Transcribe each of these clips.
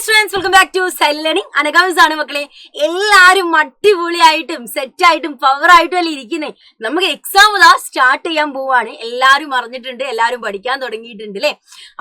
Students, welcome back to silent learning. അനഗാമിസ് ആണ് മക്കളെ. എല്ലാരും അടിപൊളിയായിട്ടും സെറ്റായിട്ടും പവറായിട്ടും അല്ലേ ഇരിക്കുന്നേ. നമുക്ക് എക്സാം സ്റ്റാർട്ട് ചെയ്യാൻ പോവാണ്. എല്ലാരും അറിഞ്ഞിട്ടുണ്ട്, എല്ലാരും പഠിക്കാൻ തുടങ്ങിയിട്ടുണ്ട് അല്ലേ.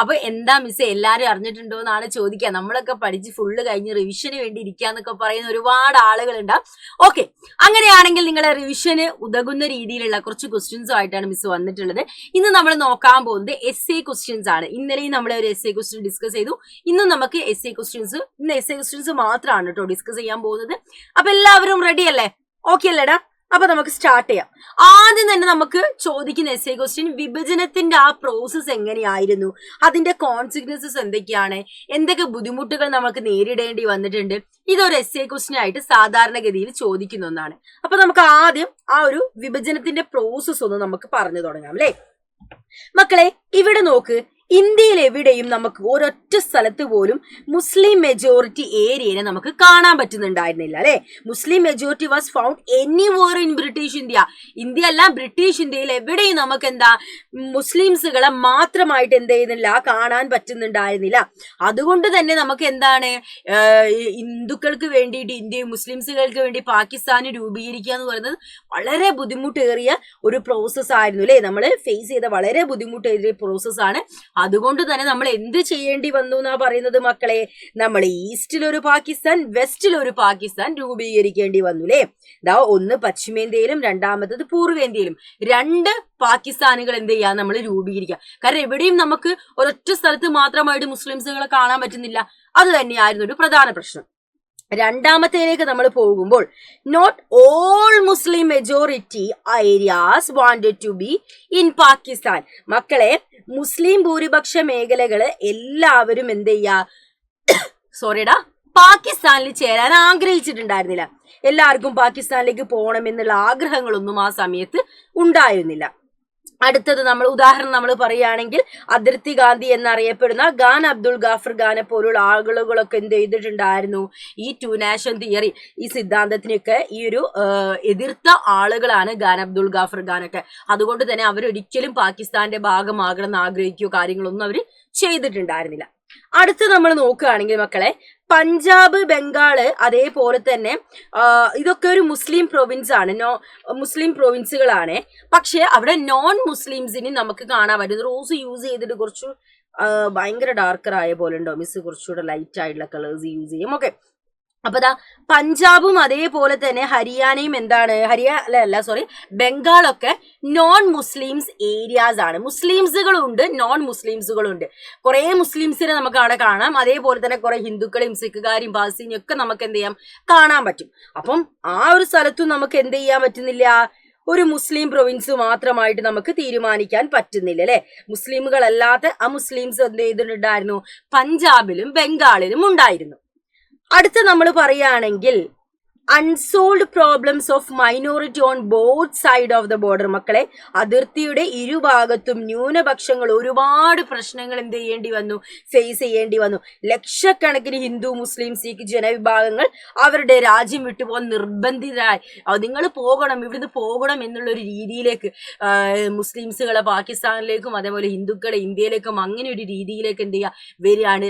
അപ്പൊ എന്താ മിസ്സേ എല്ലാരും അറിഞ്ഞിട്ടുണ്ടോ എന്നാണ് ചോദിക്കുക. നമ്മളൊക്കെ പഠിച്ച് ഫുള്ള് കഴിഞ്ഞ് റിവിഷന് വേണ്ടി ഇരിക്കാന്നൊക്കെ പറയുന്ന ഒരുപാട് ആളുകളുണ്ടാവും. ഓക്കെ, അങ്ങനെയാണെങ്കിൽ നിങ്ങളെ റിവിഷന് ഉതകുന്ന രീതിയിലുള്ള കുറച്ച് ക്വസ്റ്റ്യൻസും ആയിട്ടാണ് മിസ് വന്നിട്ടുള്ളത്. ഇന്ന് നമ്മൾ നോക്കാൻ പോകുന്നത് എസ് എ ക്വസ്റ്റ്യൻസ് ആണ്. ഇന്നലെയും നമ്മൾ ഒരു എസ് എ ക്വസ്റ്റ്യൻ ഡിസ്കസ് ചെയ്തു. ഇന്നും നമുക്ക് എസ് എ ക്വസ്റ്റ്യൻസ്, ഇന്ന് എസ് എ ക്വസ്റ്റ്യൻസ് മാത്രമാണ് കേട്ടോ ഡിസ്കസ് ചെയ്യാൻ പോകുന്നത്. അപ്പൊ എല്ലാവരും റെഡി അല്ലേ? ഓക്കെ അല്ലേടാ? അപ്പൊ നമുക്ക് സ്റ്റാർട്ട് ചെയ്യാം. ആദ്യം തന്നെ നമുക്ക് ചോദിക്കുന്ന എസ് എ ക്വസ്റ്റ്യൻ, വിഭജനത്തിന്റെ ആ പ്രോസസ് എങ്ങനെയായിരുന്നു, അതിന്റെ കോൺസിക്വൻസസ് എന്തൊക്കെയാണ്, എന്തൊക്കെ ബുദ്ധിമുട്ടുകൾ നമുക്ക് നേരിടേണ്ടി വന്നിട്ടുണ്ട്. ഇതൊരു എസ് എ ക്വസ്റ്റ്യൻ ആയിട്ട് സാധാരണഗതിയിൽ ചോദിക്കുന്ന ഒന്നാണ്. അപ്പൊ നമുക്ക് ആദ്യം ആ ഒരു വിഭജനത്തിന്റെ പ്രോസസ് ഒന്ന് നമുക്ക് പറഞ്ഞു തുടങ്ങാം അല്ലെ മക്കളെ. ഇവിടെ നോക്ക്, ഇന്ത്യയിൽ എവിടെയും നമുക്ക് ഒരൊറ്റ സ്ഥലത്ത് പോലും മുസ്ലിം മെജോറിറ്റി ഏരിയനെ നമുക്ക് കാണാൻ പറ്റുന്നുണ്ടായിരുന്നില്ല അല്ലെ. മുസ്ലിം majority was found anywhere in British India. India അല്ല, ബ്രിട്ടീഷ് ഇന്ത്യയിൽ എവിടെയും നമുക്ക് എന്താ മുസ്ലിംസുകളെ മാത്രമായിട്ട് എന്ത് ചെയ്യുന്നില്ല, കാണാൻ പറ്റുന്നുണ്ടായിരുന്നില്ല. അതുകൊണ്ട് തന്നെ നമുക്ക് എന്താണ് ഹിന്ദുക്കൾക്ക് വേണ്ടിയിട്ട് ഇന്ത്യയും മുസ്ലിംസുകൾക്ക് വേണ്ടി പാകിസ്ഥാന് രൂപീകരിക്കുക എന്ന് പറയുന്നത് വളരെ ബുദ്ധിമുട്ടേറിയ ഒരു പ്രോസസ് ആയിരുന്നു അല്ലെ. നമ്മൾ ഫേസ് ചെയ്ത വളരെ ബുദ്ധിമുട്ടേറിയ പ്രോസസ് ആണ്. അതുകൊണ്ട് തന്നെ നമ്മൾ എന്ത് ചെയ്യേണ്ടി വന്നു എന്നാ പറയുന്നത് മക്കളെ, നമ്മൾ ഈസ്റ്റിലൊരു പാകിസ്ഥാൻ, വെസ്റ്റിലൊരു പാകിസ്ഥാൻ രൂപീകരിക്കേണ്ടി വന്നു അല്ലേ. ഇതാ, ഒന്ന് പശ്ചിമേന്ത്യയിലും രണ്ടാമത്തത് പൂർവേന്ത്യയിലും രണ്ട് പാകിസ്ഥാനുകൾ എന്ത് ചെയ്യാ നമ്മൾ രൂപീകരിക്കുക. കാരണം എവിടെയും നമുക്ക് ഒരൊറ്റ സ്ഥലത്ത് മാത്രമായിട്ട് മുസ്ലിംസുകളെ കാണാൻ പറ്റുന്നില്ല. അത് തന്നെയായിരുന്നു ഒരു പ്രധാന പ്രശ്നം. രണ്ടാമത്തേലേക്ക് നമ്മൾ പോകുമ്പോൾ, not all Muslim majority areas wanted to be in Pakistan. മക്കളെ, മുസ്ലിം ഭൂരിപക്ഷ മേഖലകള് എല്ലാവരും എന്ത് ചെയ്യാ പാകിസ്ഥാനിൽ ചേരാൻ ആഗ്രഹിച്ചിട്ടുണ്ടായിരുന്നില്ല. എല്ലാവർക്കും പാകിസ്ഥാനിലേക്ക് പോകണം എന്നുള്ള ആഗ്രഹങ്ങളൊന്നും ആ സമയത്ത് ഉണ്ടായിരുന്നില്ല. അടുത്തത് ഉദാഹരണം നമ്മൾ പറയുകയാണെങ്കിൽ, അതിർത്തി ഗാന്ധി എന്നറിയപ്പെടുന്ന ഖാൻ അബ്ദുൾ ഗാഫർ ഖാനെ പോലുള്ള ആളുകളൊക്കെ എന്ത് ചെയ്തിട്ടുണ്ടായിരുന്നു, ഈ ടു നാഷൻ തിയറി, ഈ സിദ്ധാന്തത്തിനൊക്കെ ഈ ഒരു എതിർത്ത ആളുകളാണ് ഖാൻ അബ്ദുൾ ഗാഫർ ഖാനൊക്കെ. അതുകൊണ്ട് തന്നെ അവരൊരിക്കലും പാകിസ്ഥാന്റെ ഭാഗമാകണം എന്ന് ആഗ്രഹിക്കുകയോ കാര്യങ്ങളൊന്നും അവർ ചെയ്തിട്ടുണ്ടായിരുന്നില്ല. അടുത്ത് നമ്മൾ നോക്കുകയാണെങ്കിൽ മക്കളെ, പഞ്ചാബ്, ബംഗാള്, അതേപോലെ തന്നെ ഇതൊക്കെ ഒരു മുസ്ലിം പ്രൊവിൻസ് ആണ്, മുസ്ലിം പ്രൊവിൻസുകളാണ്. പക്ഷെ അവിടെ നോൺ മുസ്ലിംസിന് നമുക്ക് കാണാൻ പറ്റും. റോസ് യൂസ് ചെയ്തിട്ട് കുറച്ച് ഭയങ്കര ഡാർക്കർ ആയ പോലെ ഉണ്ടോ മിസ്? കുറച്ചുകൂടെ ലൈറ്റ് ആയിട്ടുള്ള കളേഴ്സ് യൂസ് ചെയ്യും. ഓക്കെ, അപ്പൊ പഞ്ചാബും അതേപോലെ തന്നെ ഹരിയാനയും ബംഗാളൊക്കെ നോൺ മുസ്ലിംസ് ഏരിയാസ് ആണ്. മുസ്ലിംസുകളും ഉണ്ട്, നോൺ മുസ്ലിംസുകളും ഉണ്ട്. കുറെ മുസ്ലിംസിനെ നമുക്ക് അവിടെ കാണാം. അതേപോലെ തന്നെ കുറെ ഹിന്ദുക്കളെയും സിഖുകാരെയും പാഴ്സിനെയും ഒക്കെ നമുക്ക് എന്ത് ചെയ്യാം, കാണാൻ പറ്റും. അപ്പം ആ ഒരു സ്ഥലത്തും നമുക്ക് എന്ത് ചെയ്യാൻ പറ്റുന്നില്ല, ഒരു മുസ്ലിം പ്രൊവിൻസ് മാത്രമായിട്ട് നമുക്ക് തീരുമാനിക്കാൻ പറ്റുന്നില്ല അല്ലെ. മുസ്ലിമുകളല്ലാത്ത അമുസ്ലിംസ് എന്ത് ചെയ്തിട്ടുണ്ടായിരുന്നു, പഞ്ചാബിലും ബംഗാളിലും ഉണ്ടായിരുന്നു. അടുത്ത നമ്മൾ പറയുകയാണെങ്കിൽ, unsold problems of minority on both side of the border. മക്കളെ, അതിർത്തിയുടെ ഇരുഭാഗത്തും ന്യൂനപക്ഷങ്ങൾ ഒരുപാട് പ്രശ്നങ്ങൾ എന്ത് ചെയ്യേണ്ടി വന്നു, ഫേസ് ചെയ്യേണ്ടി വന്നു. ലക്ഷക്കണക്കിന് ഹിന്ദു, മുസ്ലിം, സിഖ് ജനവിഭാഗങ്ങൾ അവരുടെ രാജ്യം വിട്ടുപോകാൻ നിർബന്ധിതരായി. നിങ്ങൾ പോകണം, ഇവിടുന്ന് പോകണം എന്നുള്ളൊരു രീതിയിലേക്ക് മുസ്ലിംസുകളെ പാകിസ്ഥാനിലേക്കും അതേപോലെ ഹിന്ദുക്കളെ ഇന്ത്യയിലേക്കും അങ്ങനെ ഒരു രീതിയിലേക്ക് എന്ത് ചെയ്യുക വരികയാണ്.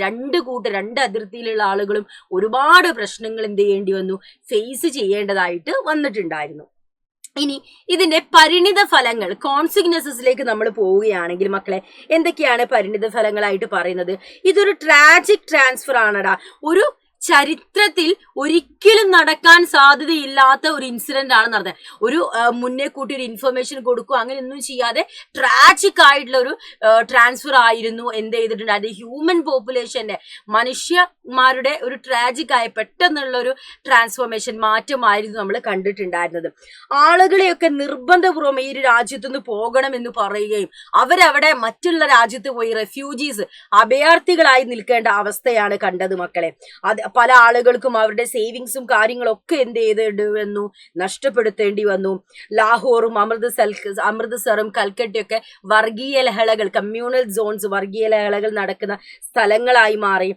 രണ്ട് അതിർത്തിയിലുള്ള ആളുകളും ഒരുപാട് പ്രശ്നങ്ങൾ എന്ത് ചെയ്യേണ്ടി വന്നു, ഫേസ് ചെയ്യേണ്ടതായിട്ട് വന്നിട്ടുണ്ടായിരുന്നു. ഇനി ഇതിന്റെ പരിണിത ഫലങ്ങൾ, കോൺസിക്വൻസസിലേക്ക് നമ്മൾ പോവുകയാണെങ്കിൽ മക്കളെ, എന്തൊക്കെയാണ് പരിണിത ഫലങ്ങളായിട്ട് പറയുന്നത്? ഇതൊരു ട്രാജിക് ട്രാൻസ്ഫർ ആണടാ. ഒരു ചരിത്രത്തിൽ ഒരിക്കലും നടക്കാൻ സാധ്യതയില്ലാത്ത ഒരു ഇൻസിഡന്റ് ആണ് നടന്നത്. ഒരു മുന്നേ കൂട്ടി ഒരു ഇൻഫർമേഷൻ കൊടുക്കുക അങ്ങനെയൊന്നും ചെയ്യാതെ ട്രാജിക് ആയിട്ടുള്ള ഒരു ട്രാൻസ്ഫർ ആയിരുന്നു എന്ത് ചെയ്തിട്ടുണ്ട്, ഹ്യൂമൻ പോപ്പുലേഷന്റെ, മനുഷ്യന്മാരുടെ ഒരു ട്രാജിക് ആയ പെട്ടെന്നുള്ള ഒരു ട്രാൻസ്ഫോർമേഷൻ, മാറ്റമായിരുന്നു നമ്മൾ കണ്ടിട്ടുണ്ടായിരുന്നത്. ആളുകളെയൊക്കെ നിർബന്ധപൂർവ്വം ഈ ഒരു രാജ്യത്തുനിന്ന് പോകണം എന്ന് പറയുകയും അവരവിടെ മറ്റുള്ള രാജ്യത്ത് പോയി റെഫ്യൂജീസ്, അഭയാർത്ഥികളായി നിൽക്കേണ്ട അവസ്ഥയാണ് കണ്ടത് മക്കളെ. പല ആളുകൾക്കും അവരുടെ സേവിങ്സും കാര്യങ്ങളൊക്കെ എന്ത് ചെയ്തേണ്ടി വന്നു, നഷ്ടപ്പെടുത്തേണ്ടി വന്നു. ലാഹോറും അമൃത്സറും കൽക്കട്ടയൊക്കെ വർഗീയ ലഹളകൾ, കമ്മ്യൂണൽ സോൺസ്, വർഗീയ ലഹളകൾ നടക്കുന്ന സ്ഥലങ്ങളായി മാറി.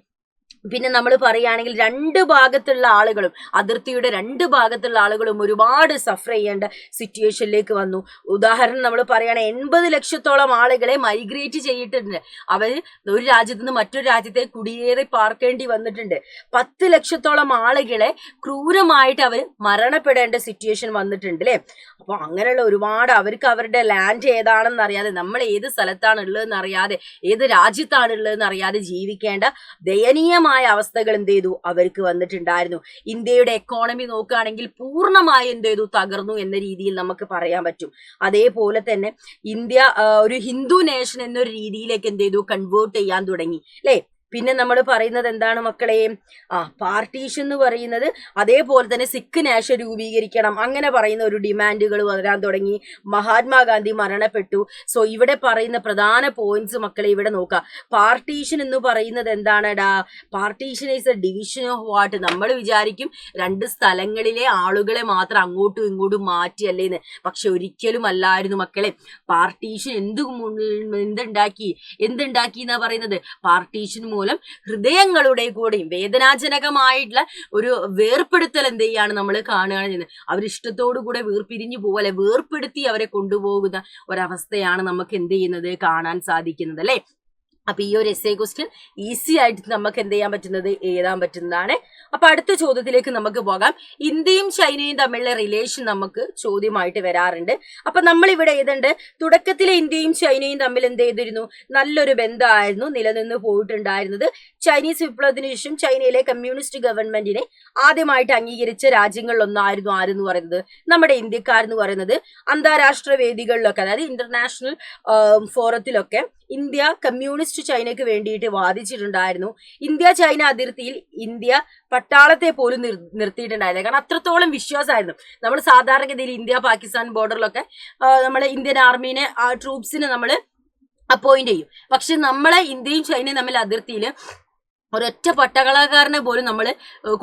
പിന്നെ നമ്മൾ പറയുകയാണെങ്കിൽ രണ്ട് ഭാഗത്തുള്ള ആളുകളും, അതിർത്തിയുടെ രണ്ട് ഭാഗത്തുള്ള ആളുകളും ഒരുപാട് സഫർ ചെയ്യേണ്ട സിറ്റുവേഷനിലേക്ക് വന്നു. ഉദാഹരണം നമ്മൾ പറയുകയാണെങ്കിൽ 80 ലക്ഷത്തോളം ആളുകളെ മൈഗ്രേറ്റ് ചെയ്തിട്ടുണ്ട്. അവർ ഒരു രാജ്യത്ത് നിന്ന് മറ്റൊരു രാജ്യത്തെ കുടിയേറി പാർക്കേണ്ടി വന്നിട്ടുണ്ട്. 10 ലക്ഷത്തോളം ആളുകളെ ക്രൂരമായിട്ട് അവർ മരണപ്പെടേണ്ട സിറ്റുവേഷൻ വന്നിട്ടുണ്ട് അല്ലെ. അപ്പൊ അങ്ങനെയുള്ള ഒരുപാട്, അവർക്ക് അവരുടെ ലാൻഡ് ഏതാണെന്ന് അറിയാതെ, നമ്മൾ ഏത് സ്ഥലത്താണ് ഉള്ളതെന്ന് അറിയാതെ, ഏത് രാജ്യത്താണ് ഉള്ളതെന്ന് അറിയാതെ ജീവിക്കേണ്ട ദയനീയമായ അവസ്ഥകൾ എന്ത് ചെയ്തു അവർക്ക് വന്നിട്ടുണ്ടായിരുന്നു. ഇന്ത്യയുടെ എക്കോണമി നോക്കുകയാണെങ്കിൽ പൂർണ്ണമായി എന്ത് ചെയ്തു തകർന്നു എന്ന രീതിയിൽ നമുക്ക് പറയാൻ പറ്റും. അതേപോലെ തന്നെ ഇന്ത്യ ഒരു ഹിന്ദു നേഷൻ എന്നൊരു രീതിയിലേക്ക് എന്ത് ചെയ്തു കൺവേർട്ട് ചെയ്യാൻ തുടങ്ങി അല്ലെ. പിന്നെ നമ്മൾ പറയുന്നത് എന്താണ് മക്കളെ, പാർട്ടീഷൻ എന്ന് പറയുന്നത്, അതേപോലെ തന്നെ സിഖ് നേഷൻ രൂപീകരിക്കണം, അങ്ങനെ പറയുന്ന ഒരു ഡിമാൻഡുകൾ വരാൻ തുടങ്ങി. മഹാത്മാഗാന്ധി മരണപ്പെട്ടു. സോ ഇവിടെ പറയുന്ന പ്രധാന പോയിന്റ്സ് മക്കളെ ഇവിടെ നോക്കുക. പാർട്ടീഷൻ എന്ന് പറയുന്നത് എന്താണെടാ, partition is a division of what. നമ്മൾ വിചാരിക്കും രണ്ട് സ്ഥലങ്ങളിലെ ആളുകളെ മാത്രം അങ്ങോട്ടും ഇങ്ങോട്ടും മാറ്റിയല്ലേന്ന്, പക്ഷെ ഒരിക്കലും അല്ലായിരുന്നു മക്കളെ. പാർട്ടീഷൻ എന്തുണ്ടാക്കി എന്നാ പറയുന്നത്, പാർട്ടീഷൻ മൂലം ഹൃദയങ്ങളുടെ കൂടെയും വേദനാജനകമായിട്ടുള്ള ഒരു വേർപ്പെടുത്തൽ എന്ത് ചെയ്യാണ് നമ്മൾ കാണുകയാണ് ചെയ്യുന്നത്. അവരിഷ്ടത്തോടു കൂടെ വേർപിരിഞ്ഞു പോലെ വേർപ്പെടുത്തി അവരെ കൊണ്ടുപോകുന്ന ഒരവസ്ഥയാണ് നമുക്ക് എന്ത് ചെയ്യുന്നത് കാണാൻ സാധിക്കുന്നത് അല്ലെ. അപ്പൊ ഈ ഒരു എസ്സേ ക്വസ്റ്റ്യൻ ഈസി ആയിട്ട് നമുക്ക് എന്ത് ചെയ്യാൻ പറ്റുന്നത്, എഴുതാൻ പറ്റുന്നതാണ്. അപ്പൊ അടുത്ത ചോദ്യത്തിലേക്ക് നമുക്ക് പോകാം. ഇന്ത്യയും ചൈനയും തമ്മിലുള്ള റിലേഷൻ നമുക്ക് ചോദ്യമായിട്ട് വരാറുണ്ട്. അപ്പൊ നമ്മൾ ഇവിടെ എഴുതേണ്ട, തുടക്കത്തിലെ ഇന്ത്യയും ചൈനയും തമ്മിൽ എന്ത് ചെയ്തിരുന്നു, നല്ലൊരു ബന്ധമായിരുന്നു നിലനിന്ന് പോയിട്ടുണ്ടായിരുന്നത്. ചൈനീസ് വിപ്ലവത്തിന് ശേഷം ചൈനയിലെ കമ്മ്യൂണിസ്റ്റ് ഗവൺമെന്റിനെ ആദ്യമായിട്ട് അംഗീകരിച്ച രാജ്യങ്ങളിലൊന്നായിരുന്നു ആരെന്ന് പറയുന്നത്, നമ്മുടെ ഇന്ത്യക്കാരെന്ന് പറയുന്നത്. അന്താരാഷ്ട്ര വേദികളിലൊക്കെ, അതായത് ഇന്റർനാഷണൽ ഫോറത്തിലൊക്കെ ഇന്ത്യ കമ്മ്യൂണിസ്റ്റ് ചൈനയ്ക്ക് വേണ്ടിയിട്ട് വാദിച്ചിട്ടുണ്ടായിരുന്നു. ഇന്ത്യ ചൈന അതിർത്തിയിൽ ഇന്ത്യ പട്ടാളത്തെ പോലും നിർത്തിയിട്ടുണ്ടായിരുന്നു. കാരണം അത്രത്തോളം വിശ്വാസമായിരുന്നു. നമ്മൾ സാധാരണഗതിയിൽ ഇന്ത്യ പാകിസ്ഥാൻ ബോർഡറിലൊക്കെ നമ്മൾ ഇന്ത്യൻ ആർമീനെ ട്രൂപ്സിനെ നമ്മൾ അപ്പോയിന്റ് ചെയ്യും. പക്ഷെ നമ്മളെ ഇന്ത്യയും ചൈനയും തമ്മിൽ അതിർത്തിയിൽ ഒരൊറ്റ പട്ടാളക്കാരനെ പോലും നമ്മൾ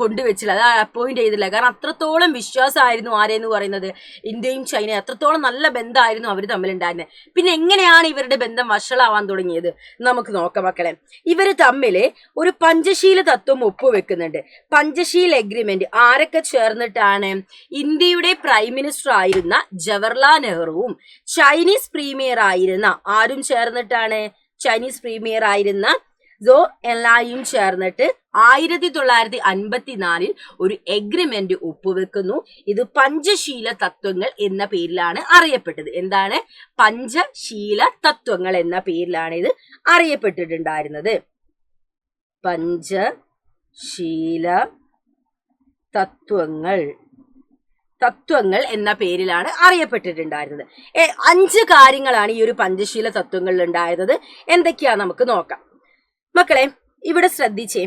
കൊണ്ടുവച്ചില്ല, അത് അപ്പോയിന്റ് ചെയ്തില്ല. കാരണം അത്രത്തോളം വിശ്വാസമായിരുന്നു ആരെന്ന് പറയുന്നത്, ഇന്ത്യയും ചൈനയും അത്രത്തോളം നല്ല ബന്ധമായിരുന്നു അവർ തമ്മിലുണ്ടായിരുന്നത്. പിന്നെ എങ്ങനെയാണ് ഇവരുടെ ബന്ധം വഷളാവാൻ തുടങ്ങിയത് നമുക്ക് നോക്കാം മക്കളെ. ഇവർ തമ്മിൽ ഒരു പഞ്ചശീല തത്വം ഒപ്പുവെക്കുന്നുണ്ട്. പഞ്ചശീൽ എഗ്രിമെന്റ് ആരൊക്കെ ചേർന്നിട്ടാണ്, ഇന്ത്യയുടെ പ്രൈം മിനിസ്റ്റർ ആയിരുന്ന ജവഹർലാൽ നെഹ്റുവും ചൈനീസ് പ്രീമിയർ ആയിരുന്ന ആരും ചേർന്നിട്ടാണ്, ചൈനീസ് പ്രീമിയർ ആയിരുന്ന സോ എല്ലായും ചേർന്നിട്ട് 1954 ഒരു എഗ്രിമെന്റ് ഒപ്പുവെക്കുന്നു. ഇത് പഞ്ചശീല തത്വങ്ങൾ എന്ന പേരിലാണ് അറിയപ്പെട്ടത്. എന്താണ്, പഞ്ചശീല തത്വങ്ങൾ എന്ന പേരിലാണ് ഇത് അറിയപ്പെട്ടിട്ടുണ്ടായിരുന്നത്. പഞ്ചശീല തത്വങ്ങൾ എന്ന പേരിലാണ് അറിയപ്പെട്ടിട്ടുണ്ടായിരുന്നത്. 5 കാര്യങ്ങളാണ് ഈ ഒരു പഞ്ചശീല തത്വങ്ങളിൽ ഉണ്ടായിരുന്നത്. എന്തൊക്കെയാ നമുക്ക് നോക്കാം മക്കളെ. ഇവിടെ ശ്രദ്ധിച്ചേ,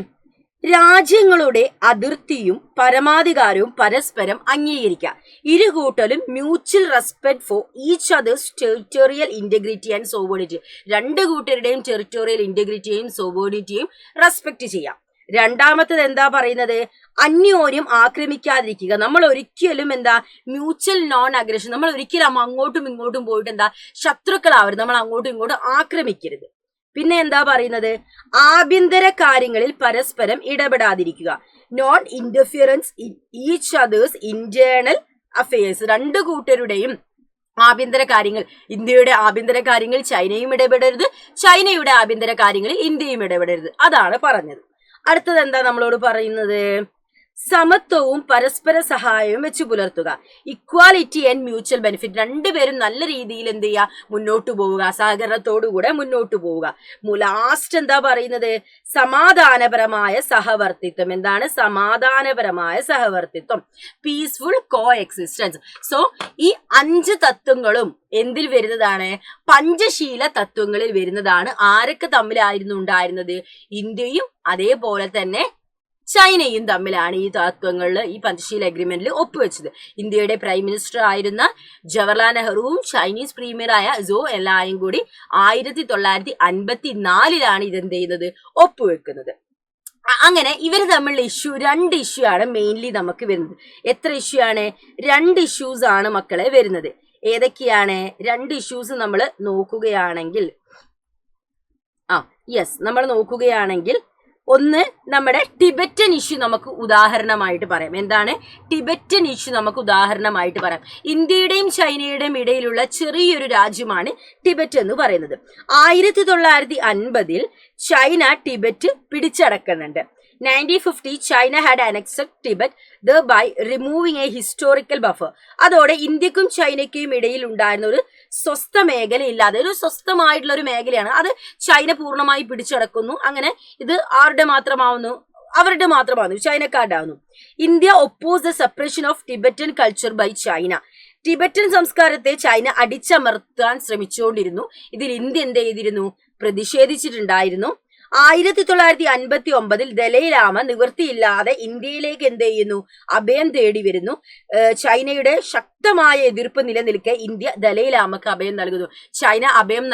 രാജ്യങ്ങളുടെ അതിർത്തിയും പരമാധികാരവും പരസ്പരം അംഗീകരിക്കുക. ഇരുകൂട്ടലും mutual respect for each other's territorial integrity and sovereignty. രണ്ട് കൂട്ടരുടെയും ടെറിട്ടോറിയൽ ഇന്റഗ്രിറ്റിയെയും സോവോണിറ്റിയും റെസ്പെക്ട് ചെയ്യാം. രണ്ടാമത്തത് എന്താ പറയുന്നത്, അന്യോന്യം ആക്രമിക്കാതിരിക്കുക. നമ്മൾ ഒരിക്കലും എന്താ മ്യൂച്വൽ നോൺ അഗ്രഷൻ, നമ്മൾ ഒരിക്കലും അങ്ങോട്ടും ഇങ്ങോട്ടും പോയിട്ട് എന്താ ശത്രുക്കളാവരുത്, നമ്മൾ അങ്ങോട്ടും ഇങ്ങോട്ടും ആക്രമിക്കരുത്. പിന്നെ എന്താ പറയുന്നത്, ആഭ്യന്തര കാര്യങ്ങളിൽ പരസ്പരം ഇടപെടാതിരിക്കുക. Non interference in each other's internal affairs. രണ്ടു കൂട്ടരുടെയും ആഭ്യന്തര കാര്യങ്ങൾ, ഇന്ത്യയുടെ ആഭ്യന്തര കാര്യങ്ങളിൽ ചൈനയും ഇടപെടരുത്, ചൈനയുടെ ആഭ്യന്തര കാര്യങ്ങളിൽ ഇന്ത്യയും ഇടപെടരുത്. അതാണ് പറഞ്ഞത്. അടുത്തത് എന്താ നമ്മളോട് പറയുന്നത്, സമത്വവും പരസ്പര സഹായവും വെച്ച് പുലർത്തുക. Equality and mutual benefit. രണ്ടുപേരും നല്ല രീതിയിൽ എന്ത് ചെയ്യുക, മുന്നോട്ട് പോവുക, സഹകരണത്തോടുകൂടെ മുന്നോട്ട് പോവുക. ലാസ്റ്റ് എന്താ പറയുന്നത്, സമാധാനപരമായ സഹവർത്തിത്വം. എന്താണ് സമാധാനപരമായ സഹവർത്തിത്വം, പീസ്ഫുൾ കോ എക്സിസ്റ്റൻസ്. സോ ഈ 5 തത്വങ്ങളും എന്തിൽ വരുന്നതാണ്, പഞ്ചശീല തത്വങ്ങളിൽ വരുന്നതാണ്. ആരൊക്കെ തമ്മിലായിരുന്നു ഉണ്ടായിരുന്നത്, ഇന്ത്യയും അതേപോലെ തന്നെ ചൈനയും തമ്മിലാണ് ഈ തത്വങ്ങളിൽ, ഈ പഞ്ചശീല അഗ്രിമെന്റിൽ ഒപ്പുവെച്ചത്. ഇന്ത്യയുടെ പ്രൈം മിനിസ്റ്റർ ആയിരുന്ന ജവഹർലാൽ നെഹ്റുവും ചൈനീസ് പ്രീമിയറായ സോ എല്ലായും കൂടി 1954 ഇതെന്ത് ചെയ്യുന്നത്, ഒപ്പുവെക്കുന്നത്. അങ്ങനെ ഇവർ തമ്മിലുള്ള ഇഷ്യൂ, 2 ഇഷ്യൂ ആണ് മെയിൻലി നമുക്ക് വരുന്നത്. എത്ര ഇഷ്യൂ ആണ്, 2 ഇഷ്യൂസ് ആണ് മക്കളെ വരുന്നത്. ഏതൊക്കെയാണ് 2 ഇഷ്യൂസ് നമ്മൾ നോക്കുകയാണെങ്കിൽ, നമ്മൾ നോക്കുകയാണെങ്കിൽ ഒന്ന് നമ്മുടെ ടിബറ്റൻ ഇഷ്യൂ നമുക്ക് ഉദാഹരണമായിട്ട് പറയാം. എന്താണ് ടിബറ്റൻ ഇഷ്യൂ നമുക്ക് ഉദാഹരണമായിട്ട് പറയാം. ഇന്ത്യയുടെയും ചൈനയുടെയും ഇടയിലുള്ള ചെറിയൊരു രാജ്യമാണ് ടിബറ്റ് എന്ന് പറയുന്നത്. 1950 ചൈന ടിബറ്റ് പിടിച്ചടക്കുന്നുണ്ട്. 1950 China had annexed Tibet thereby removing a historical buffer. അതോടെ ഇന്ത്യക്കും ചൈനയ്ക്കും ഇടയിൽ ഉണ്ടായിരുന്ന ഒരു സ്വസ്ഥ മേഖല ഇല്ലാതെ ഒരു സ്വസ്ഥമായിട്ടുള്ള ഒരു മേഖലയാണ് അത് ചൈന പൂർണ്ണമായി പിടിച്ചടക്കുന്നു. അങ്ങനെ ഇത് ആരുടെ മാത്രമാവുന്നു? അവരുടെ മാത്രമാവുന്നു, ചൈനക്കാരുടെ ആവുന്നു. India oppose the separation of Tibetan culture by China. Tibetan സംസ്കാരത്തെ ചൈന അടിച്ചമർത്താൻ ശ്രമിച്ചുകൊണ്ടിരുന്നു. ഇതിൽ ഇന്ത്യ എന്ത് ചെയ്തിരുന്നു? പ്രതിഷേധിച്ചിട്ടുണ്ടായിരുന്നു. 1959 ദലൈലാമ നിവൃത്തിയില്ലാതെ ഇന്ത്യയിലേക്ക് എന്ത് ചെയ്യുന്നു? അഭയം തേടി വരുന്നു. ചൈനയുടെ ശക്തമായ എതിർപ്പ് നിലനിൽക്കെ ഇന്ത്യ ദലൈലാമക്ക് അഭയം നൽകുന്നു. ചൈന അഭയം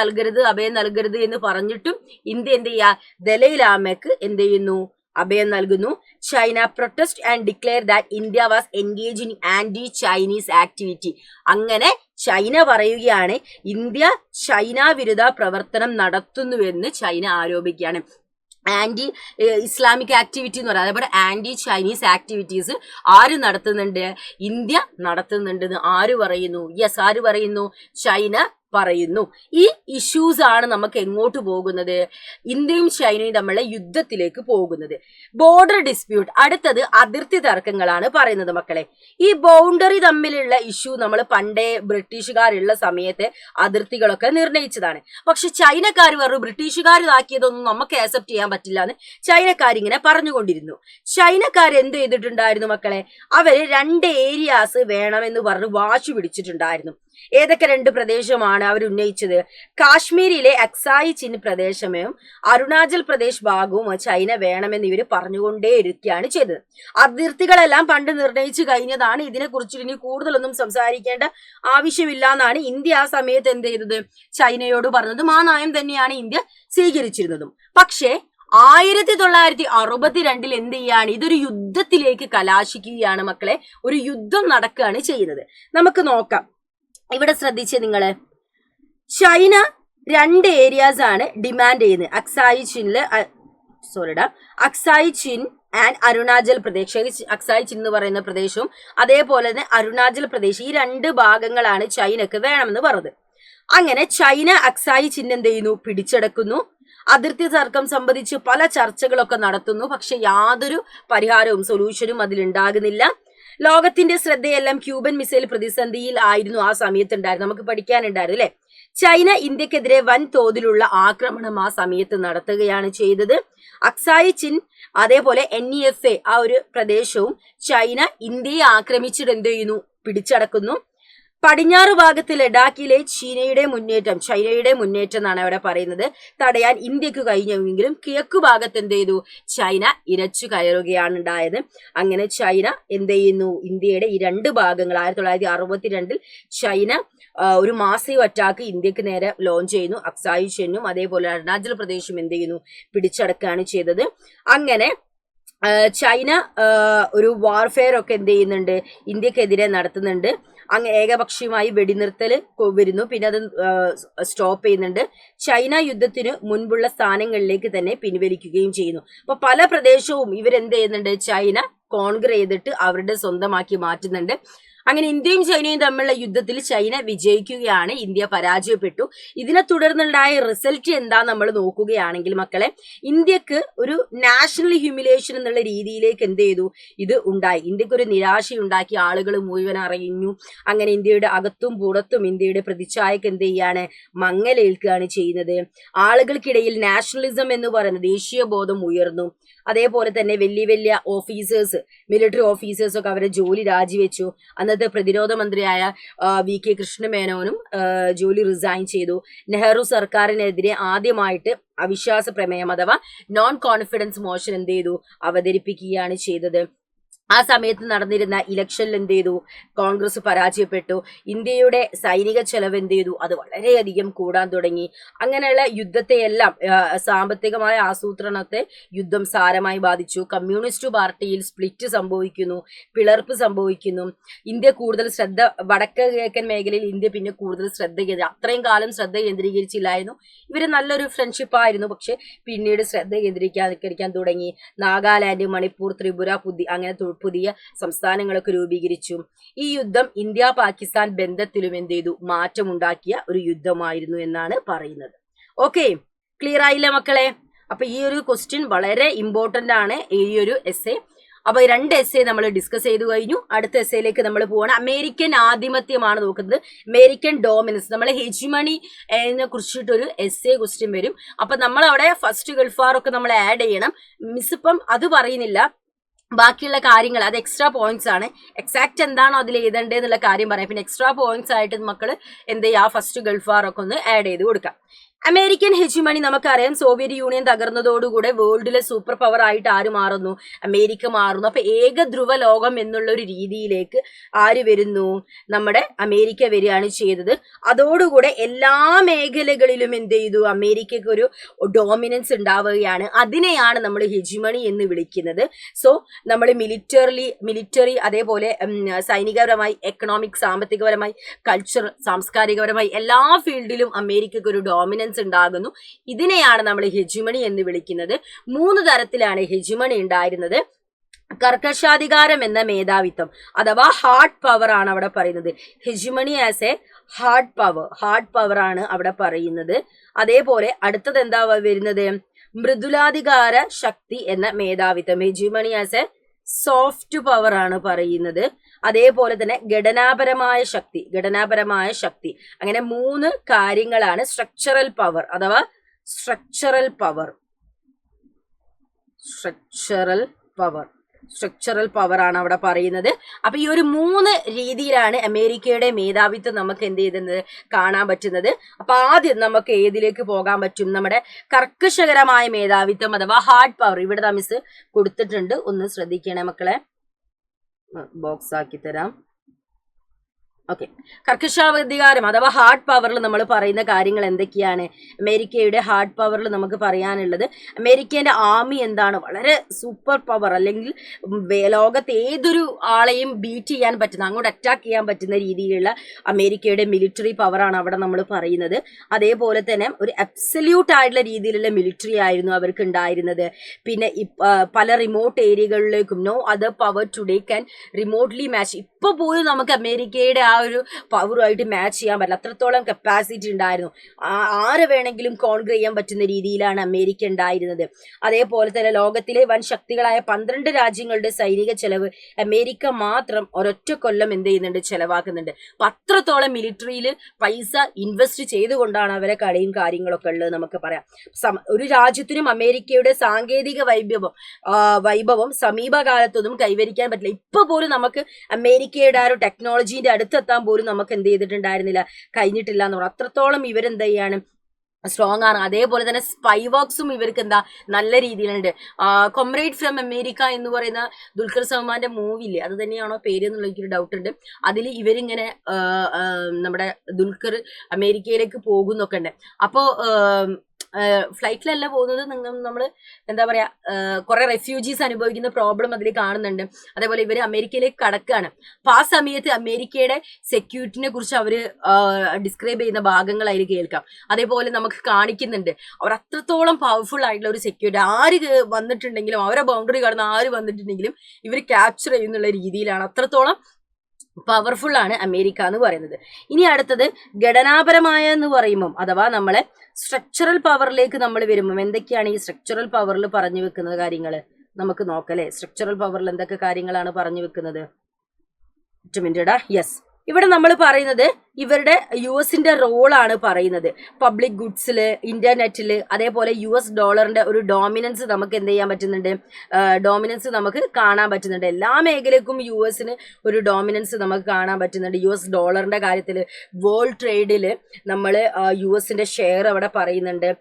നൽകരുത് എന്ന് പറഞ്ഞിട്ടും ഇന്ത്യ എന്ത് ചെയ്യുക? ദലൈലാമക്ക് എന്ത് ചെയ്യുന്നു? അഭയം നൽകുന്നു. China protest and declare that India was engage in anti Chinese activity. അങ്ങനെ ചൈന പറയുകയാണ് ഇന്ത്യ ചൈന വിരുദ്ധ പ്രവർത്തനം നടത്തുന്നുവെന്ന് ചൈന ആരോപിക്കുകയാണ്. ആന്റി ഇസ്ലാമിക് ആക്ടിവിറ്റി എന്ന് പറയുന്നത്, അതേപോലെ ആന്റി ചൈനീസ് ആക്ടിവിറ്റീസ് ആര് നടത്തുന്നുണ്ട്? ഇന്ത്യ നടത്തുന്നുണ്ടെന്ന് ആര് പറയുന്നു? യെസ്, ആര് പറയുന്നു? ചൈന പറയുന്നു. ഈ ഇഷ്യൂസ് ആണ് നമുക്ക് എങ്ങോട്ട് പോകുന്നത്? ഇന്ത്യയും ചൈനയും തമ്മിലുള്ള യുദ്ധത്തിലേക്ക് പോകുന്നത്. ബോർഡർ ഡിസ്പ്യൂട്ട്, അടുത്തത് അതിർത്തി തർക്കങ്ങളാണ് പറയുന്നത് മക്കളെ. ഈ ബൗണ്ടറി തമ്മിലുള്ള ഇഷ്യൂ നമ്മൾ പണ്ടേ ബ്രിട്ടീഷുകാരുള്ള സമയത്തെ അതിർത്തികളൊക്കെ നിർണയിച്ചതാണ്. പക്ഷെ ചൈനക്കാർ പറഞ്ഞു ബ്രിട്ടീഷുകാർ ഇതാക്കിയതൊന്നും നമുക്ക് ആക്സെപ്റ്റ് ചെയ്യാൻ പറ്റില്ല എന്ന് ചൈനക്കാരിങ്ങനെ പറഞ്ഞുകൊണ്ടിരുന്നു. ചൈനക്കാർ എന്ത് ചെയ്തിട്ടുണ്ടായിരുന്നു മക്കളെ? അവര് 2 ഏരിയാസ് വേണമെന്ന് പറഞ്ഞ് വാശി പിടിച്ചിട്ടുണ്ടായിരുന്നു. ഏതൊക്കെ 2 പ്രദേശമാണ് അവർ ഉന്നയിച്ചത്? കാശ്മീരിലെ അക്സായി ചിൻ പ്രദേശവും അരുണാചൽ പ്രദേശ് ഭാഗവും ചൈന വേണമെന്ന് ഇവർ പറഞ്ഞുകൊണ്ടേ ഇരിക്കുകയാണ് ചെയ്തത്. അതിർത്തികളെല്ലാം പണ്ട് നിർണയിച്ചു കഴിഞ്ഞതാണ്. ഇതിനെക്കുറിച്ച് ഇനി കൂടുതലൊന്നും സംസാരിക്കേണ്ട ആവശ്യമില്ല എന്നാണ് ഇന്ത്യ ആ സമയത്ത് എന്ത് ചെയ്തത്? ചൈനയോട് പറഞ്ഞതും ആ നയം തന്നെയാണ് ഇന്ത്യ സ്വീകരിച്ചിരുന്നതും. പക്ഷേ 1962 എന്ത് ചെയ്യാണ്? ഇതൊരു യുദ്ധത്തിലേക്ക് കലാശിക്കുകയാണ് മക്കളെ. ഒരു യുദ്ധം നടക്കുകയാണ് ചെയ്യുന്നത്. നമുക്ക് നോക്കാം. ഇവിടെ ശ്രദ്ധിച്ച് നിങ്ങള്, ചൈന 2 ഏരിയാസ് ആണ് ഡിമാൻഡ് ചെയ്യുന്നത്. Aksai chin and Arunachal Pradesh. Aksai chin എന്ന് പറയുന്ന പ്രദേശവും അതേപോലെ തന്നെ അരുണാചൽ പ്രദേശ്, ഈ 2 ഭാഗങ്ങളാണ് ചൈനക്ക് വേണമെന്ന് പറഞ്ഞത്. അങ്ങനെ ചൈന അക്സായി ചിൻ എന്ത് ചെയ്യുന്നു? പിടിച്ചെടുക്കുന്നു. അതിർത്തി തർക്കം സംബന്ധിച്ച് പല ചർച്ചകളൊക്കെ നടത്തുന്നു. പക്ഷെ യാതൊരു പരിഹാരവും സൊല്യൂഷനും അതിലുണ്ടാകുന്നില്ല. ലോകത്തിന്റെ ശ്രദ്ധയെല്ലാം ക്യൂബൻ മിസൈൽ പ്രതിസന്ധിയിൽ ആയിരുന്നു ആ സമയത്ത് ഉണ്ടായിരുന്നു. നമുക്ക് പഠിക്കാനുണ്ടായിരുന്നു അല്ലെ? ചൈന ഇന്ത്യക്കെതിരെ വൻ തോതിലുള്ള ആക്രമണം ആ സമയത്ത് നടത്തുകയാണ് ചെയ്തത്. അക്സായി ചിൻ അതേപോലെ NEFA ആ ഒരു പ്രദേശവും ചൈന ഇന്ത്യയെ ആക്രമിച്ചിട്ട് എന്ത് ചെയ്യുന്നു? പിടിച്ചടക്കുന്നു. പടിഞ്ഞാറ് ഭാഗത്ത് ലഡാക്കിലെ ചൈനയുടെ മുന്നേറ്റം എന്നാണ് അവിടെ പറയുന്നത്. തടയാൻ ഇന്ത്യക്ക് കഴിഞ്ഞെങ്കിലും കിഴക്കു ഭാഗത്ത് എന്ത് ചെയ്തു? ചൈന ഇരച്ചു കയറുകയാണ് ഉണ്ടായത്. അങ്ങനെ ചൈന എന്ത് ചെയ്യുന്നു? ഇന്ത്യയുടെ ഈ 2 ഭാഗങ്ങൾ 1962 ചൈന ഒരു മാസീവ് അറ്റാക്ക് ഇന്ത്യക്ക് നേരെ ലോഞ്ച് ചെയ്യുന്നു. അക്സായി ചിന്നും അതേപോലെ അരുണാചൽ പ്രദേശും എന്ത് ചെയ്യുന്നു? പിടിച്ചടക്കുകയാണ് ചെയ്തത്. അങ്ങനെ ചൈന ഒരു വാർഫെയർ ഒക്കെ എന്ത് ചെയ്യുന്നുണ്ട്? ഇന്ത്യക്കെതിരെ നടത്തുന്നുണ്ട്. അങ്ങ് ഏകപക്ഷീയമായി വെടിനിർത്തല് വരുന്നു. പിന്നെ അത് സ്റ്റോപ്പ് ചെയ്യുന്നുണ്ട്. ചൈന യുദ്ധത്തിന് മുൻപുള്ള സ്ഥാനങ്ങളിലേക്ക് തന്നെ പിൻവലിക്കുകയും ചെയ്യുന്നു. അപ്പൊ പല പ്രദേശവും ഇവരെന്ത് ചെയ്യുന്നുണ്ട്? ചൈന കോൺക്വർ ചെയ്തിട്ട് അവരുടെ സ്വന്തമാക്കി മാറ്റുന്നുണ്ട്. അങ്ങനെ ഇന്ത്യയും ചൈനയും തമ്മിലുള്ള യുദ്ധത്തിൽ ചൈന വിജയിക്കുകയാണ്, ഇന്ത്യ പരാജയപ്പെട്ടു. ഇതിനെ തുടർന്നുണ്ടായ റിസൾട്ട് എന്താ നമ്മൾ നോക്കുകയാണെങ്കിൽ മക്കളെ, ഇന്ത്യക്ക് ഒരു നാഷണൽ ഹ്യൂമിലേഷൻ എന്നുള്ള രീതിയിലേക്ക് എന്ത് ചെയ്തു? ഇത് ഉണ്ടായി. ഇന്ത്യക്ക് ഒരു നിരാശയുണ്ടാക്കി. ആളുകൾ മുഴുവൻ അറിഞ്ഞു. അങ്ങനെ ഇന്ത്യയുടെ അകത്തും പുറത്തും ഇന്ത്യയുടെ പ്രതിച്ഛായക്ക് എന്ത് ചെയ്യാണ്? മങ്ങലേൽക്കുകയാണ് ചെയ്യുന്നത്. ആളുകൾക്കിടയിൽ നാഷണലിസം എന്ന് പറയുന്ന ദേശീയ ബോധം ഉയർന്നു. അതേപോലെ തന്നെ വലിയ ഓഫീസേഴ്സ്, മിലിറ്ററി ഓഫീസേഴ്സ് ഒക്കെ അവരെ ജോലി രാജിവെച്ചു. അന്നത്തെ പ്രതിരോധ മന്ത്രിയായ VK കൃഷ്ണമേനോനും ജോലി റിസൈൻ ചെയ്തു. നെഹ്റു സർക്കാരിനെതിരെ ആദ്യമായിട്ട് അവിശ്വാസ പ്രമേയം അഥവാ നോൺ കോൺഫിഡൻസ് മോഷൻ എന്ത് ചെയ്തു? അവതരിപ്പിക്കുകയാണ് ചെയ്തത്. ആ സമയത്ത് നടന്നിരുന്ന ഇലക്ഷനിൽ എന്ത് ചെയ്തു, കോൺഗ്രസ് പരാജയപ്പെട്ടു. ഇന്ത്യയുടെ സൈനിക ചെലവ് എന്ത് ചെയ്തു, അത് വളരെയധികം കൂടാൻ തുടങ്ങി. അങ്ങനെയുള്ള യുദ്ധത്തെയെല്ലാം, സാമ്പത്തികമായ ആസൂത്രണത്തെ യുദ്ധം സാരമായി ബാധിച്ചു. കമ്മ്യൂണിസ്റ്റ് പാർട്ടിയിൽ സ്പ്ലിറ്റ് സംഭവിക്കുന്നു, പിളർപ്പ് സംഭവിക്കുന്നു. ഇന്ത്യ കൂടുതൽ വടക്ക് കിഴക്കൻ മേഖലയിൽ ഇന്ത്യ പിന്നെ കൂടുതൽ അത്രയും കാലം ശ്രദ്ധ കേന്ദ്രീകരിച്ചില്ലായിരുന്നു. ഇവര് നല്ലൊരു ഫ്രണ്ട്ഷിപ്പ് ആയിരുന്നു, പക്ഷെ പിന്നീട് ശ്രദ്ധ കേന്ദ്രീകരിക്കാൻ തുടങ്ങി. നാഗാലാൻഡ്, മണിപ്പൂർ, ത്രിപുര, അങ്ങനെ പുതിയ സംസ്ഥാനങ്ങളൊക്കെ രൂപീകരിച്ചു. ഈ യുദ്ധം ഇന്ത്യ പാകിസ്ഥാൻ ബന്ധത്തിലും എന്ത് ചെയ്തു, മാറ്റമുണ്ടാക്കിയ ഒരു യുദ്ധമായിരുന്നു എന്നാണ് പറയുന്നത്. ഓക്കെ, ക്ലിയർ ആയില്ല മക്കളെ? അപ്പൊ ഈ ഒരു ക്വസ്റ്റ്യൻ വളരെ ഇമ്പോർട്ടന്റ് ആണ്, ഈ ഒരു എസ്സേ. അപ്പൊ 2 എസ്സേ നമ്മൾ ഡിസ്കസ് ചെയ്തു കഴിഞ്ഞു. അടുത്ത എസ്സേയിലേക്ക് നമ്മൾ പോവാണ്. അമേരിക്കൻ ആധിപത്യമാണ് നോക്കുന്നത്, അമേരിക്കൻ ഡോമിനൻസ്. നമ്മൾ ഹെജിമണി കുറിച്ചിട്ടൊരു എസ്സേ ക്വസ്റ്റ്യൻ വരും. അപ്പൊ നമ്മൾ അവിടെ ഫസ്റ്റ് ഗൾഫ് വാർ ഒക്കെ നമ്മൾ ആഡ് ചെയ്യണം. മിസ് ഇപ്പം അത് പറയുന്നില്ല, ബാക്കിയുള്ള കാര്യങ്ങൾ അത് എക്സ്ട്രാ പോയിന്റ്സ് ആണ്. എക്സാക്ട് എന്താണോ അതിൽ എഴുതേണ്ടതെന്നുള്ള കാര്യം പറയാം. പിന്നെ എക്സ്ട്രാ പോയിന്റ്സ് ആയിട്ട് മക്കൾ എന്ത് ചെയ്യുക, ഫസ്റ്റ് ഗൾഫ് വാർ ഒക്കെ ഒന്ന് ആഡ് ചെയ്ത് കൊടുക്കാം. അമേരിക്കൻ ഹെജിമണി നമുക്കറിയാം, സോവിയറ്റ് യൂണിയൻ തകർന്നതോടുകൂടെ വേൾഡിലെ സൂപ്പർ പവർ ആയിട്ട് ആര് മാറുന്നു, അമേരിക്ക മാറുന്നു. അപ്പൊ ഏക ധ്രുവ ലോകം എന്നുള്ള ഒരു രീതിയിലേക്ക് ആര് വരുന്നു, നമ്മുടെ അമേരിക്ക വരികയാണ് ചെയ്തത്. അതോടുകൂടെ എല്ലാ മേഖലകളിലും എന്ത് ചെയ്തു, അമേരിക്കയ്ക്ക് ഒരു ഡോമിനൻസ് ഉണ്ടാവുകയാണ്. അതിനെയാണ് നമ്മൾ ഹെജിമണി എന്ന് വിളിക്കുന്നത്. സോ നമ്മൾ മിലിറ്ററി അതേപോലെ സൈനികപരമായി, എക്കണോമിക്, സാമ്പത്തികപരമായി, കൾച്ചർ, സാംസ്കാരികപരമായി എല്ലാ ഫീൽഡിലും അമേരിക്കയ്ക്ക് ഒരു ഡോമിനൻസ് ഉണ്ടാകുന്നു. ഇതിനെയാണ് നമ്മൾ ഹെജിമണി എന്ന് വിളിക്കുന്നത്. 3 തരത്തിലാണ് ഹെജിമണി ഉണ്ടായിരുന്നത്. കർക്കശാധികാരം എന്ന മേധാവിത്വം അഥവാ ഹാർഡ് പവർ ആണ് അവിടെ പറയുന്നത്. Hegemony as A hard power ആണ് അവിടെ പറയുന്നത്. അതേപോലെ അടുത്തത് എന്താ വരുന്നത്, മൃദുലാധികാര ശക്തി എന്ന മേധാവിത്വം. Hegemony as A soft power ആണ് പറയുന്നത്. അതേപോലെ തന്നെ ഘടനാപരമായ ശക്തി. അങ്ങനെ 3 കാര്യങ്ങളാണ് സ്ട്രക്ചറൽ പവർ അഥവാ സ്ട്രക്ചറൽ പവർ ആണ് അവിടെ പറയുന്നത്. അപ്പൊ ഈ ഒരു 3 രീതിയിലാണ് അമേരിക്കയുടെ മേധാവിത്വം നമുക്ക് എന്ത് ചെയ്തിരുന്നത്, കാണാൻ പറ്റുന്നത്. അപ്പൊ ആദ്യം നമുക്ക് ഏതിലേക്ക് പോകാൻ പറ്റും, നമ്മുടെ കർക്കശകരമായ മേധാവിത്വം അഥവാ ഹാർഡ് പവർ. ഇവിടെ മിസ് കൊടുത്തിട്ടുണ്ട്, ഒന്ന് ശ്രദ്ധിക്കണേ മക്കളെ, ബോക്സ് ആക്കി തരാം. ഓക്കെ, കർക്കശാധികാരം അഥവാ ഹാർഡ് പവറിൽ നമ്മൾ പറയുന്ന കാര്യങ്ങൾ എന്തൊക്കെയാണ്? അമേരിക്കയുടെ ഹാർഡ് പവറിൽ നമുക്ക് പറയാനുള്ളത്, അമേരിക്കയുടെ ആർമി എന്താണ്, വളരെ സൂപ്പർ പവർ, അല്ലെങ്കിൽ ലോകത്ത് ഏതൊരു ആളെയും ബീറ്റ് ചെയ്യാൻ പറ്റുന്ന, അങ്ങോട്ട് അറ്റാക്ക് ചെയ്യാൻ പറ്റുന്ന രീതിയിലുള്ള അമേരിക്കയുടെ മിലിറ്ററി പവറാണ് അവിടെ നമ്മൾ പറയുന്നത്. അതേപോലെ തന്നെ ഒരു അബ്സല്യൂട്ട് ആയിട്ടുള്ള രീതിയിലുള്ള മിലിറ്ററി ആയിരുന്നു അവർക്ക് ഉണ്ടായിരുന്നത്. പിന്നെ പല റിമോട്ട് ഏരിയകളിലേക്കും no other power today can remotely match. ഇപ്പൊ പോലും നമുക്ക് അമേരിക്കയുടെ ആ ഒരു പവറുമായിട്ട് മാച്ച് ചെയ്യാൻ പറ്റില്ല, അത്രത്തോളം കപ്പാസിറ്റി ഉണ്ടായിരുന്നു. ആരെ വേണമെങ്കിലും കോൺക്വർ ചെയ്യാൻ പറ്റുന്ന രീതിയിലാണ് അമേരിക്ക ഉണ്ടായിരുന്നത്. അതേപോലെ തന്നെ ലോകത്തിലെ വൻ ശക്തികളായ 12 രാജ്യങ്ങളുടെ സൈനിക ചെലവ് അമേരിക്ക മാത്രം ഒരൊറ്റ കൊല്ലം എന്ത് ചെയ്യുന്നുണ്ട്, ചെലവാക്കുന്നുണ്ട്. അത്രത്തോളം മിലിറ്ററിയിൽ പൈസ ഇൻവെസ്റ്റ് ചെയ്തുകൊണ്ടാണ് അവരെ കളിയും കാര്യങ്ങളൊക്കെ ഉള്ളത് നമുക്ക് പറയാം. ഒരു രാജ്യത്തിനും അമേരിക്കയുടെ സാങ്കേതിക വൈഭവം സമീപകാലത്തൊന്നും കൈവരിക്കാൻ പറ്റില്ല. ഇപ്പൊ പോലും നമുക്ക് അമേരിക്കയുടെ ആ ഒരു ടെക്നോളജീന്റെ അടുത്തെത്താൻ പോലും നമുക്ക് എന്ത് ചെയ്തിട്ടുണ്ടായിരുന്നില്ല, കഴിഞ്ഞിട്ടില്ല എന്ന് പറഞ്ഞു. അത്രത്തോളം ഇവരെന്ത് ചെയ്യാണ്, സ്ട്രോങ് ആണ്. അതേപോലെ തന്നെ സ്പൈ വർക്സും ഇവർക്ക് എന്താ നല്ല രീതിയിലുണ്ട്. കൊമ്രേഡ് ഫ്രം അമേരിക്ക എന്ന് പറയുന്ന ദുൽഖർ സൽമാന്റെ മൂവിയില്ലേ, അത് തന്നെയാണോ പേര് എന്നുള്ള എനിക്കൊരു ഡൗട്ട് ഉണ്ട്. അതിൽ ഇവരിങ്ങനെ നമ്മുടെ ദുൽഖർ അമേരിക്കയിലേക്ക് പോകുന്നൊക്കെ ഉണ്ട്. അപ്പോ ഫ്ലൈറ്റിലല്ല പോകുന്നത്, നമ്മൾ എന്താ പറയാ, കുറെ റെഫ്യൂജീസ് അനുഭവിക്കുന്ന പ്രോബ്ലം അതിൽ കാണുന്നുണ്ട്. അതേപോലെ ഇവര് അമേരിക്കയിലേക്ക് കടക്കുകയാണ്. അപ്പൊ ആ സമയത്ത് അമേരിക്കയുടെ സെക്യൂരിറ്റിനെ കുറിച്ച് അവര് ഡിസ്ക്രൈബ് ചെയ്യുന്ന ഭാഗങ്ങൾ അതിൽ കേൾക്കാം. അതേപോലെ നമുക്ക് കാണിക്കുന്നുണ്ട് അവർ അത്രത്തോളം പവർഫുൾ ആയിട്ടുള്ള ഒരു സെക്യൂരിറ്റി. ആര് വന്നിട്ടുണ്ടെങ്കിലും, അവരെ ബൗണ്ടറി കടന്ന് ആര് വന്നിട്ടുണ്ടെങ്കിലും ഇവർ ക്യാപ്ചർ ചെയ്യുന്നുള്ള രീതിയിലാണ്. അത്രത്തോളം പവർഫുൾ ആണ് അമേരിക്ക എന്ന് പറയുന്നത്. ഇനി അടുത്തത് ഘടനാപരമായ എന്ന് പറയുമ്പം അഥവാ നമ്മളെ സ്ട്രക്ചറൽ പവറിലേക്ക് നമ്മൾ വരുമ്പം എന്തൊക്കെയാണ് ഈ സ്ട്രക്ചറൽ പവറിൽ പറഞ്ഞു വെക്കുന്ന കാര്യങ്ങൾ നമുക്ക് നോക്കല്ലേ. സ്ട്രക്ചറൽ പവറിൽ എന്തൊക്കെ കാര്യങ്ങളാണ് പറഞ്ഞു വെക്കുന്നത്? യെസ്, ഇവിടെ നമ്മൾ പറയുന്നത് ഇവരുടെ US റോളാണ് പറയുന്നത്. പബ്ലിക് ഗുഡ്സില്, ഇന്റർനെറ്റില്, അതേപോലെ US ഡോളറിന്റെ ഒരു ഡോമിനൻസ് നമുക്ക് എന്ത് ചെയ്യാൻ പറ്റുന്നുണ്ട്, ഡോമിനൻസ് നമുക്ക് കാണാൻ പറ്റുന്നുണ്ട്. എല്ലാ മേഖലക്കും US ഒരു ഡോമിനൻസ് നമുക്ക് കാണാൻ പറ്റുന്നുണ്ട്. US ഡോളറിന്റെ കാര്യത്തിൽ വേൾഡ് ട്രേഡില് നമ്മൾ US ഷെയർ അവിടെ പറയുന്നുണ്ട്.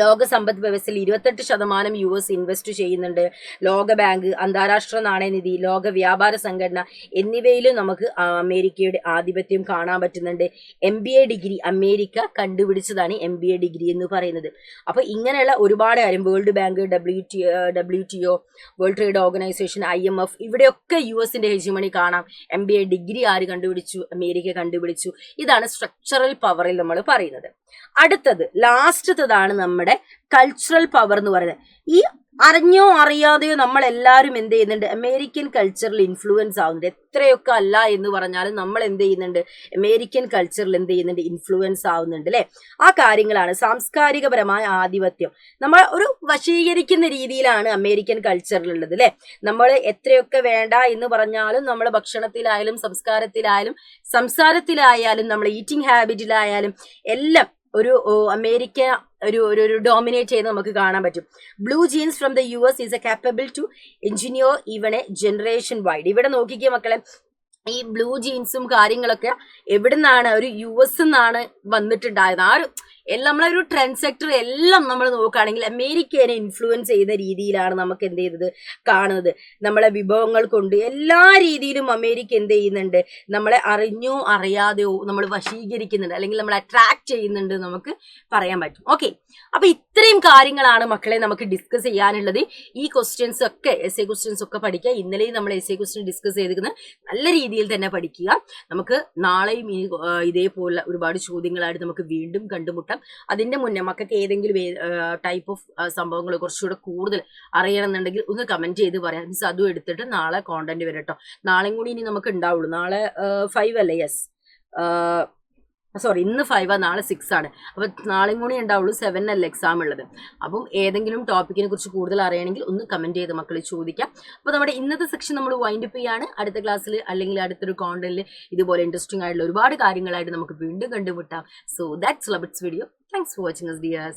ലോക സമ്പദ് വ്യവസ്ഥയിൽ 28% US ഇൻവെസ്റ്റ് ചെയ്യുന്നുണ്ട്. ലോക ബാങ്ക്, അന്താരാഷ്ട്ര നാണയനിധി, ലോക വ്യാപാര സംഘടന എന്നിവയിലും നമുക്ക് അമേരിക്കയുടെ ആധിപത്യം കാണാൻ പറ്റുന്നുണ്ട്. MBA ഡിഗ്രി അമേരിക്ക കണ്ടുപിടിച്ചതാണ് MBA ഡിഗ്രി എന്ന് പറയുന്നത്. അപ്പൊ ഇങ്ങനെയുള്ള ഒരുപാട് കാര്യം, world bank, WTO, world trade organisation, IMF, ഇവിടെയൊക്കെ യുഎസിന്റെ ഹെജിമണി കാണാം. MBA ഡിഗ്രി ആര് കണ്ടുപിടിച്ചു? അമേരിക്ക കണ്ടുപിടിച്ചു. ഇതാണ് സ്ട്രക്ചറൽ പവറിൽ നമ്മൾ പറയുന്നത്. അടുത്തത് ലാസ്റ്റത്തതാണ് നമ്മുടെ കൾച്ചറൽ പവർ എന്ന് പറയുന്നത്. ഈ അറിഞ്ഞോ അറിയാതെയോ നമ്മൾ എല്ലാവരും എന്ത് ചെയ്യുന്നുണ്ട്? അമേരിക്കൻ കൾച്ചറിൽ ഇൻഫ്ലുവൻസ് ആവുന്നുണ്ട്. എത്രയൊക്കെ അല്ല എന്ന് പറഞ്ഞാലും നമ്മൾ എന്ത് ചെയ്യുന്നുണ്ട്? അമേരിക്കൻ കൾച്ചറിൽ എന്ത് ചെയ്യുന്നുണ്ട്? ഇൻഫ്ലുവൻസ് ആവുന്നുണ്ട് അല്ലെ? ആ കാര്യങ്ങളാണ് സാംസ്കാരികപരമായ ആധിപത്യം. നമ്മൾ ഒരു വശീകരിക്കുന്ന രീതിയിലാണ് അമേരിക്കൻ കൾച്ചറിലുള്ളത് അല്ലെ? നമ്മൾ എത്രയൊക്കെ വേണ്ട എന്ന് പറഞ്ഞാലും നമ്മൾ ഭക്ഷണത്തിലായാലും സംസ്കാരത്തിലായാലും സംസാരത്തിലായാലും നമ്മൾ ഈറ്റിംഗ് ഹാബിറ്റിലായാലും എല്ലാം ഒരു അമേരിക്ക ഒരു ഡോമിനേറ്റ് ചെയ്യുന്നത് നമുക്ക് കാണാൻ പറ്റും. Blue jeans from the US is a capable to engineer even a generation wide. ഇവിടെ നോക്കിക്കേ മക്കളെ, ഈ ബ്ലൂ ജീൻസും കാര്യങ്ങളൊക്കെ എവിടുന്നാണ്? ഒരു US നിന്നാണ് വന്നിട്ടുണ്ടായത്. എല്ലാം നമ്മളൊരു ട്രെൻഡ് സെക്ടർ എല്ലാം നമ്മൾ നോക്കുകയാണെങ്കിൽ അമേരിക്കനെ ഇൻഫ്ലുവൻസ് ചെയ്യുന്ന രീതിയിലാണ് നമുക്ക് എന്ത് ചെയ്തത് കാണുന്നത്. നമ്മളെ വിഭവങ്ങൾ കൊണ്ട് എല്ലാ രീതിയിലും അമേരിക്ക എന്ത് ചെയ്യുന്നുണ്ട്? നമ്മളെ അറിഞ്ഞോ അറിയാതെയോ നമ്മൾ വശീകരിക്കുന്നുണ്ട്, അല്ലെങ്കിൽ നമ്മൾ അട്രാക്ട് ചെയ്യുന്നുണ്ട് നമുക്ക് പറയാൻ പറ്റും. ഓക്കെ, അപ്പൊ ഇത്രയും കാര്യങ്ങളാണ് മക്കളെ നമുക്ക് ഡിസ്കസ് ചെയ്യാനുള്ളത്. ഈ ക്വസ്റ്റ്യൻസ് ഒക്കെ essay ക്വസ്റ്റ്യൻസ് ഒക്കെ പഠിക്കുക. ഇന്നലെയും നമ്മൾ essay ക്വസ്റ്റ്യൻ ഡിസ്കസ് ചെയ്തിരിക്കുന്നത് നല്ല രീതിയിൽ തന്നെ പഠിക്കുക. നമുക്ക് നാളെയും ഇതേപോലെ ഒരുപാട് ചോദ്യങ്ങളായിട്ട് നമുക്ക് വീണ്ടും കണ്ടുമുട്ടാം. അതിന്റെ മുന്നേ മക്കൾക്ക് ഏതെങ്കിലും ടൈപ്പ് ഓഫ് സംഭവങ്ങൾ കുറച്ചുകൂടെ കൂടുതൽ അറിയണമെന്നുണ്ടെങ്കിൽ ഒന്ന് കമന്റ് ചെയ്ത് പറയാം. മീൻസ് അതും എടുത്തിട്ട് നാളെ കോണ്ടന്റ് വരും കേട്ടോ. നാളെയും കൂടി ഇനി നമുക്ക് ഉണ്ടാവുള്ളൂ. നാളെ 5 അല്ലേ? യെസ്, സോറി, ഇന്ന് 5 നാളെ 6 ആണ്. അപ്പൊ നാളെയും കൂടി ഉണ്ടാവുള്ളൂ. 7 അല്ല എക്സാം ഉള്ളത്. അപ്പം ഏതെങ്കിലും ടോപ്പിക്കിനെ കുറിച്ച് കൂടുതൽ അറിയണമെങ്കിൽ ഒന്ന് കമന്റ് ചെയ്ത് മക്കളെ ചോദിക്കാം. അപ്പൊ നമ്മുടെ ഇന്നത്തെ സെക്ഷൻ നമ്മൾ വൈൻഡ് അപ്പ് ചെയ്യാണ്. അടുത്ത ക്ലാസ്സിൽ അല്ലെങ്കിൽ അടുത്തൊരു കോണ്ടന്റിൽ ഇതുപോലെ ഇൻട്രസ്റ്റിംഗ് ആയിട്ടുള്ള ഒരുപാട് കാര്യങ്ങളായിട്ട് നമുക്ക് വീണ്ടും കണ്ടുമുട്ടാം. So that's love it's video. Thanks for watching us dears.